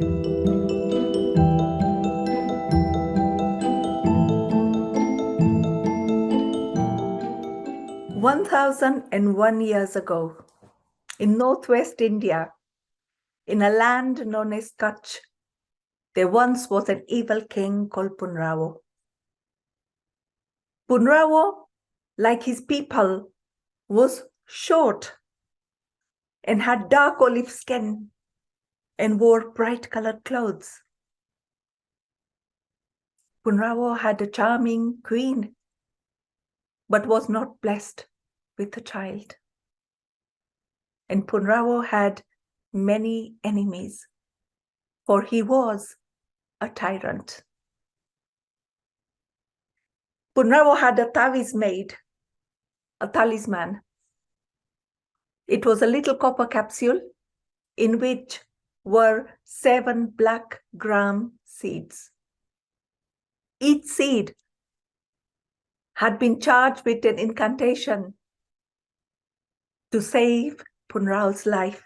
"1,001 years ago, in northwest India, in a land known as Kutch, there once was an evil king called Punrawo. Punrawo, like his people, was short and had dark olive skin and wore bright-colored clothes. Punrawo had a charming queen, but was not blessed with a child. And Punrawo had many enemies, for he was a tyrant. Punrawo had a taviz made, a talisman. It was a little copper capsule in which were 7 black gram seeds. Each seed had been charged with an incantation to save Punrao's life,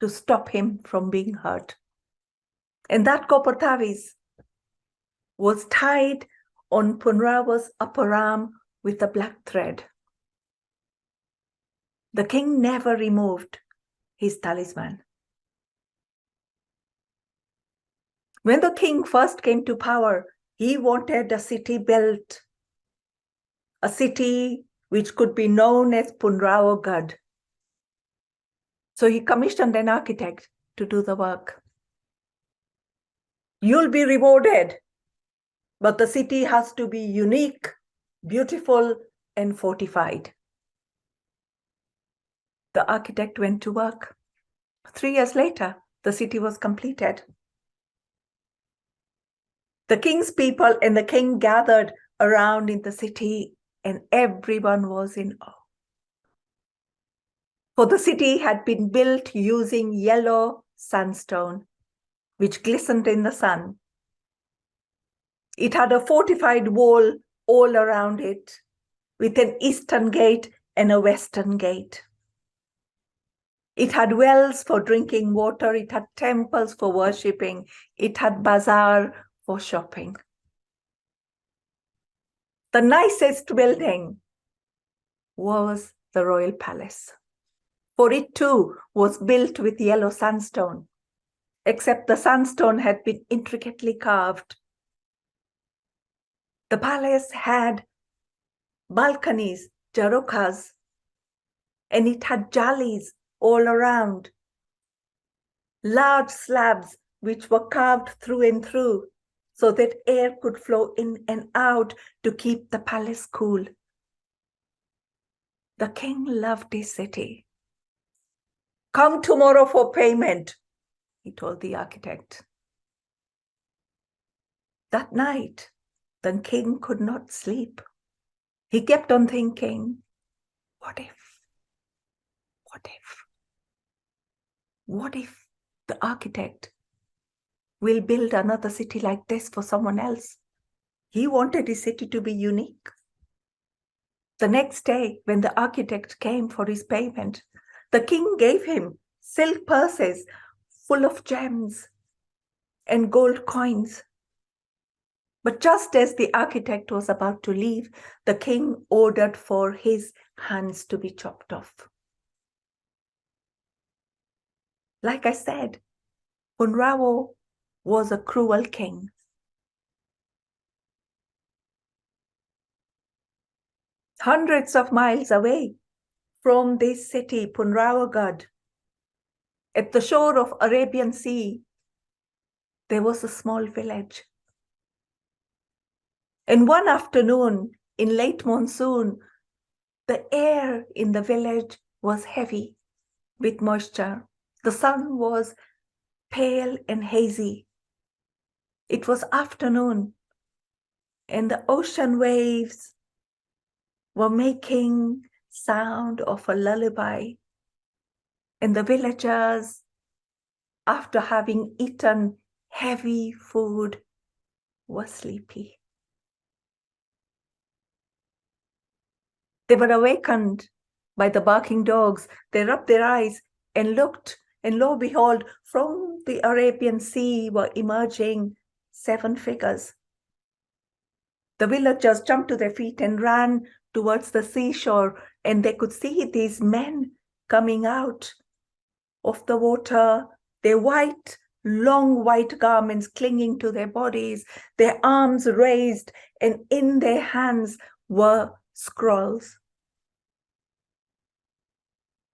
to stop him from being hurt. And that copper taviz was tied on Punrao's upper arm with a black thread. The king never removed his talisman. When the king first came to power, he wanted a city built, a city which could be known as Punrawo Gad. So he commissioned an architect to do the work. "You'll be rewarded, but the city has to be unique, beautiful, and fortified." The architect went to work. 3 years later, the city was completed. The king's people and the king gathered around in the city, and everyone was in awe. For the city had been built using yellow sandstone, which glistened in the sun. It had a fortified wall all around it, with an eastern gate and a western gate. It had wells for drinking water, it had temples for worshipping, it had bazaar for shopping. The nicest building was the royal palace, for it too was built with yellow sandstone, except the sandstone had been intricately carved. The palace had balconies, jarokas, and it had jalis all around, large slabs which were carved through and through so that air could flow in and out to keep the palace cool. The king loved his city. "Come tomorrow for payment," he told the architect. That night, the king could not sleep. He kept on thinking, what if? What if the architect will build another city like this for someone else? He wanted his city to be unique. The next day, when the architect came for his payment, the king gave him silk purses full of gems and gold coins. But just as the architect was about to leave, the king ordered for his hands to be chopped off. Like I said, Punrawo was a cruel king. Hundreds of miles away from this city, Punrawagad, at the shore of Arabian Sea, there was a small village. And one afternoon in late monsoon, the air in the village was heavy with moisture. The sun was pale and hazy. It was afternoon, and the ocean waves were making sound of a lullaby. And the villagers, after having eaten heavy food, were sleepy. They were awakened by the barking dogs. They rubbed their eyes and looked and lo, behold, from the Arabian Sea were emerging 7 figures. The villagers jumped to their feet and ran towards the seashore, and they could see these men coming out of the water, their white, long white garments clinging to their bodies, their arms raised, and in their hands were scrolls.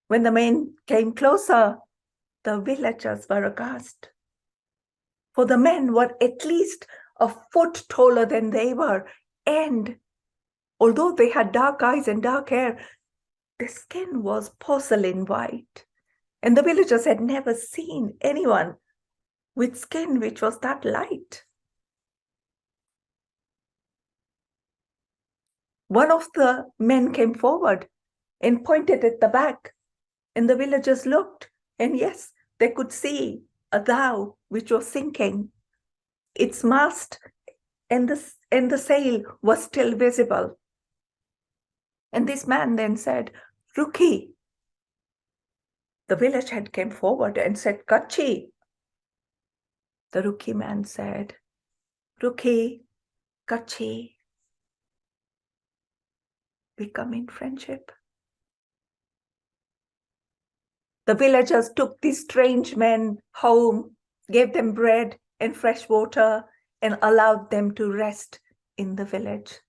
When the men came closer, the villagers were aghast. For the men were at least a foot taller than they were, and although they had dark eyes and dark hair, their skin was porcelain white. And the villagers had never seen anyone with skin which was that light. One of the men came forward and pointed at the back, and the villagers looked, and yes, they could see a dhow which was sinking. Its mast and the sail was still visible. And this man then said, "Ruki." The village head came forward and said, "Kutchi." The Ruki man said, "Ruki, Kutchi, we come in friendship." The villagers took these strange men home, gave them bread and fresh water, and allowed them to rest in the village.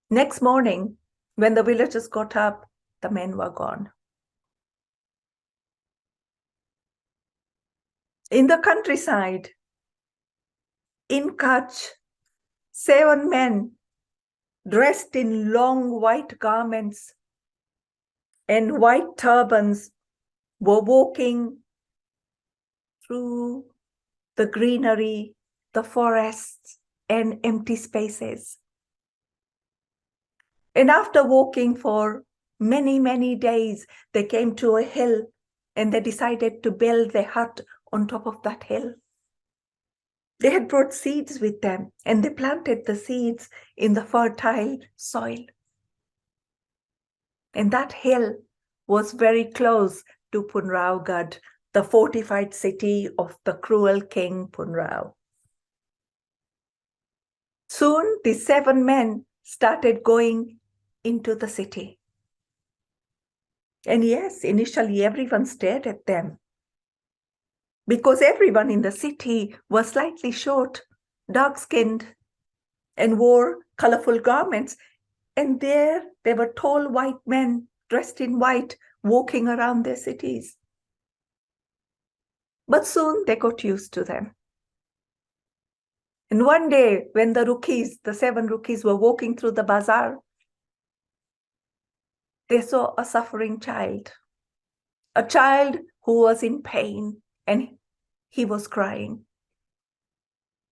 Next morning, when the villagers got up, the men were gone. In the countryside, in Kutch, 7 men dressed in long white garments and white turbans were walking through the greenery, the forests, and empty spaces. And after walking for many, many days, they came to a hill and they decided to build their hut on top of that hill. They had brought seeds with them and they planted the seeds in the fertile soil. And that hill was very close to Punraugad, the fortified city of the cruel king Punrao. Soon the 7 men started going into the city. And yes, initially everyone stared at them because everyone in the city was slightly short, dark-skinned, and wore colorful garments. And there were tall white men dressed in white walking around their cities. But soon they got used to them. And one day when the 7 rookies were walking through the bazaar, they saw a suffering child, a child who was in pain and he was crying.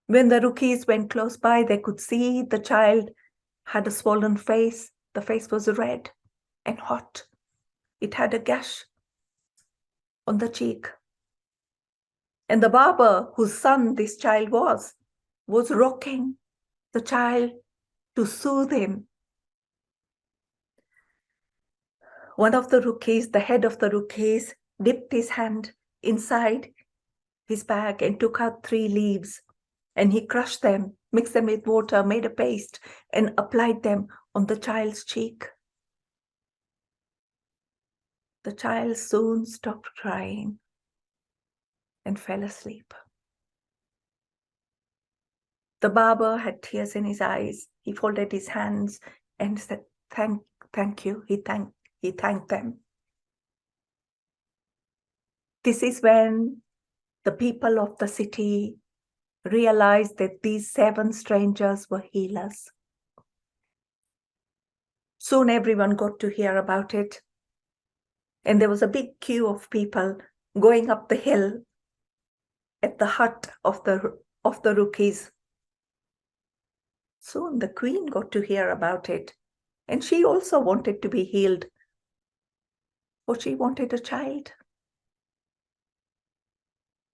When the rookies went close by, they could see the child had a swollen face. The face was red and hot. It had a gash on the cheek. And the barber, whose son this child was rocking the child to soothe him. One of the rookies, the head of the rookies, dipped his hand inside his bag and took out 3 leaves. And he crushed them, mixed them with water, made a paste, and applied them on the child's cheek. The child soon stopped crying and fell asleep. The barber had tears in his eyes. He folded his hands and said, thank you. He thanked them. This is when the people of the city realized that these 7 strangers were healers. Soon everyone got to hear about it. And there was a big queue of people going up the hill at the hut of the rookies. Soon the queen got to hear about it. And she also wanted to be healed. But she wanted a child.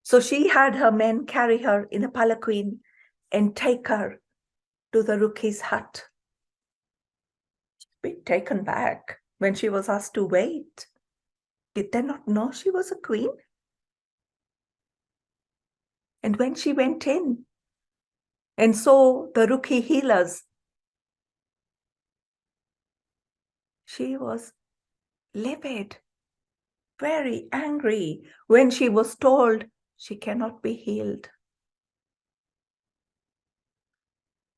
So she had her men carry her in a palanquin and take her to the rookie's hut. She'd been taken back when she was asked to wait. Did they not know she was a queen? And when she went in and saw the rookie healers, she was livid, very angry when she was told she cannot be healed.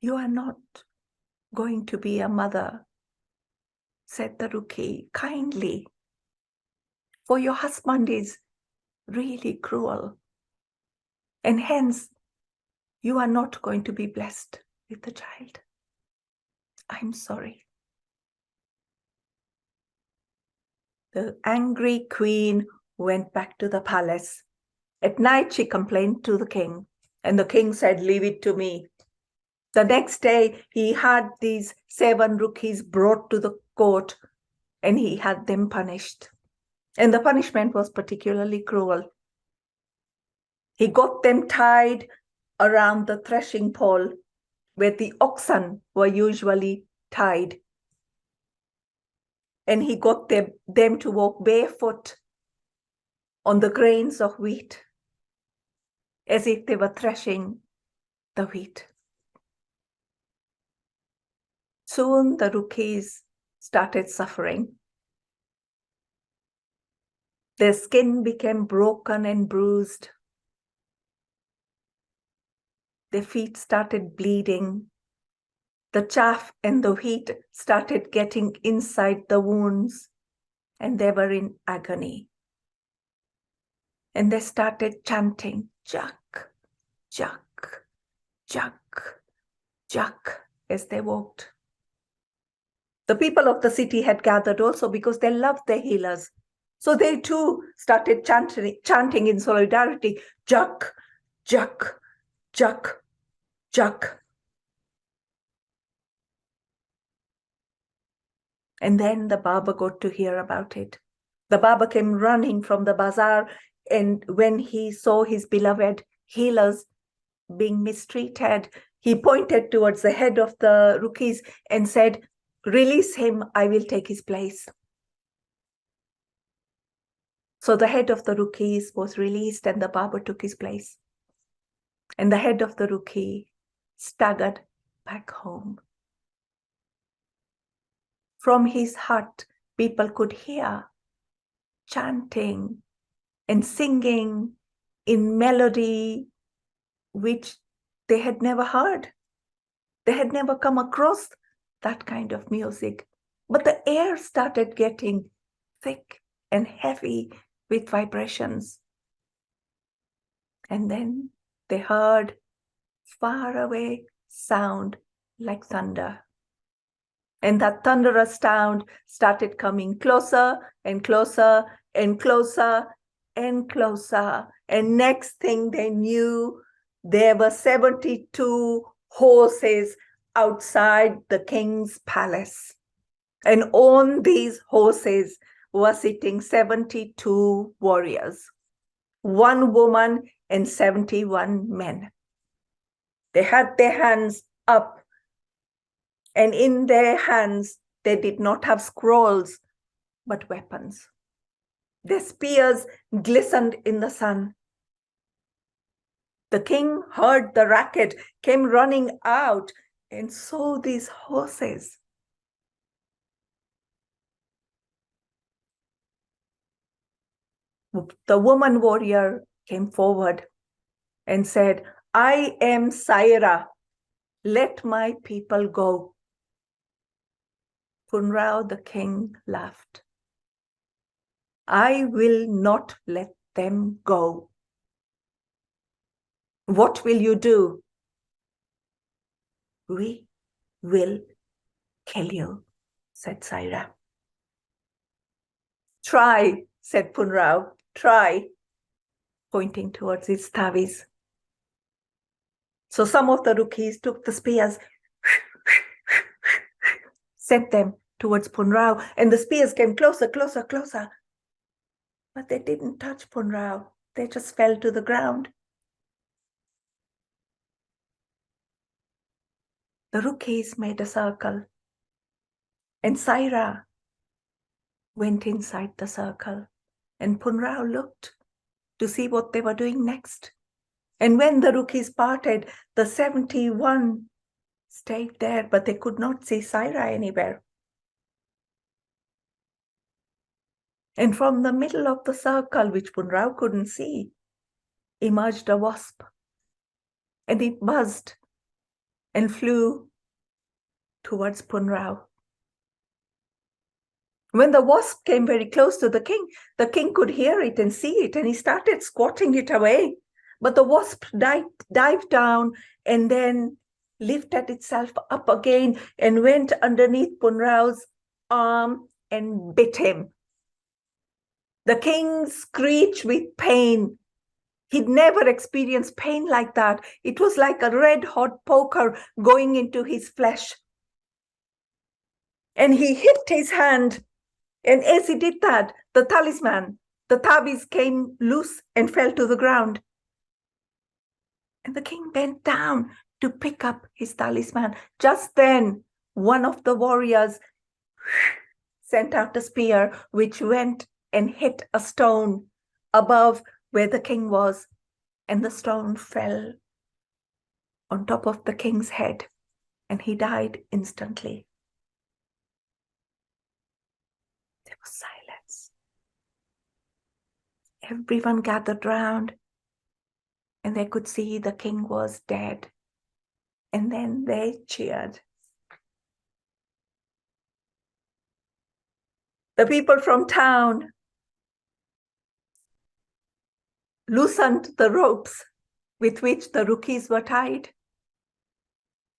You are not going to be a mother, said the rookie kindly, for your husband is really cruel, and hence you are not going to be blessed with the child. I'm sorry. The angry queen went back to the palace. At night, she complained to the king, and the king said, "Leave it to me." The next day, he had these 7 rookies brought to the court, and he had them punished. And the punishment was particularly cruel. He got them tied around the threshing pole where the oxen were usually tied. And he got them to walk barefoot on the grains of wheat, as if they were threshing the wheat. Soon the rookies started suffering. Their skin became broken and bruised. Their feet started bleeding. The chaff and the wheat started getting inside the wounds, and they were in agony. And they started chanting, "Jakh, Jakh, Jakh, Jakh," as they walked. The people of the city had gathered also because they loved their healers. So they too started chanting in solidarity, "Jakh, Jakh, Jakh, Jakh." And then the Baba got to hear about it. The Baba came running from the bazaar, and when he saw his beloved healers being mistreated, he pointed towards the head of the rookies and said, "Release him, I will take his place." So the head of the rookies was released and the Baba took his place. And the head of the rookie staggered back home. From his hut, people could hear chanting and singing in melody which they had never heard. They had never come across that kind of music. But the air started getting thick and heavy with vibrations. And then they heard far away sound like thunder. And that thunderous sound started coming closer and closer and closer and closer. And next thing they knew, there were 72 horses outside the king's palace. And on these horses were sitting 72 warriors, 1 woman and 71 men. They had their hands up, and in their hands, they did not have scrolls, but weapons. Their spears glistened in the sun. The king heard the racket, came running out, and saw these horses. The woman warrior came forward and said, "I am Saira. Let my people go." Punrao the king laughed. "I will not let them go." "What will you do?" "We will kill you," said Saira. "Try," said Punrao, "try," pointing towards his tavis. So some of the rookies took the spears, sent them towards Punrao, and the spears came closer, closer, closer. But they didn't touch Punrao. They just fell to the ground. The rookies made a circle, and Saira went inside the circle. And Punrao looked to see what they were doing next. And when the rookies parted, the 71 stayed there, but they could not see Saira anywhere. And from the middle of the circle, which Punrao couldn't see, emerged a wasp. And it buzzed and flew towards Punrao. When the wasp came very close to the king could hear it and see it, and he started squatting it away. But the wasp dived down and then lifted itself up again and went underneath Punrao's arm and bit him. The king screeched with pain. He'd never experienced pain like that. It was like a red-hot poker going into his flesh. And he hit his hand. And as he did that, the talisman, the tabiz, came loose and fell to the ground. And the king bent down to pick up his talisman. Just then, one of the warriors sent out a spear, which went and hit a stone above where the king was. And the stone fell on top of the king's head, and he died instantly. There was silence. Everyone gathered round, and they could see the king was dead. And then they cheered. The people from town loosened the ropes with which the rookies were tied.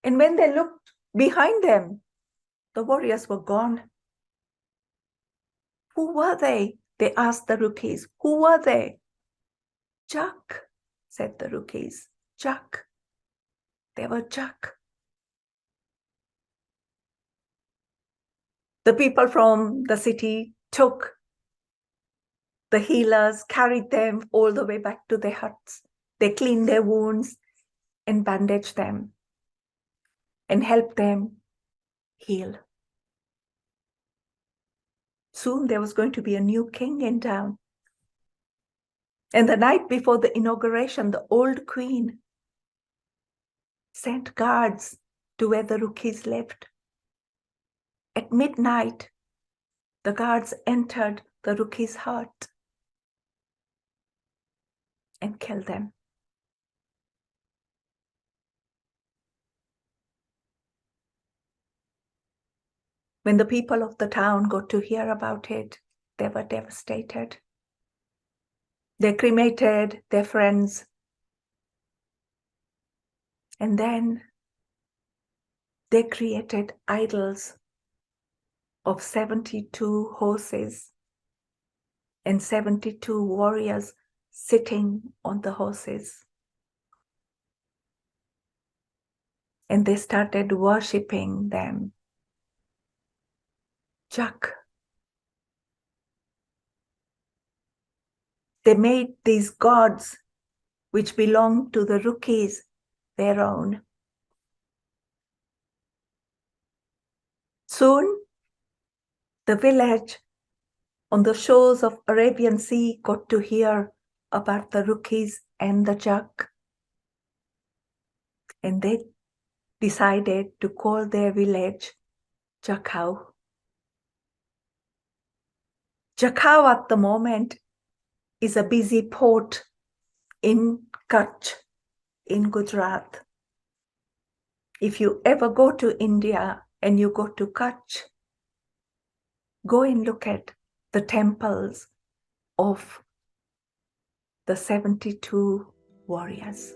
And when they looked behind them, the warriors were gone. Who were they? They asked the rookies. Who were they? Jakh, said the rookies. Jakh. They were Jakh. The people from the city took the healers, carried them all the way back to their huts. They cleaned their wounds and bandaged them and helped them heal. Soon there was going to be a new king in town. And the night before the inauguration, the old queen sent guards to where the rookies lived. At midnight, the guards entered the rookies' hut and killed them. When the people of the town got to hear about it, they were devastated. They cremated their friends. And then they created idols of 72 horses and 72 warriors sitting on the horses. And they started worshipping them. Jakh. They made these gods, which belonged to the rookies, their own. Soon, the village on the shores of Arabian Sea got to hear about the rookies and the Jakh. And they decided to call their village Jakhs. Jakhs at the moment is a busy port in Kutch, in Gujarat. If you ever go to India and you go to Kutch, go and look at the temples of the 72 warriors.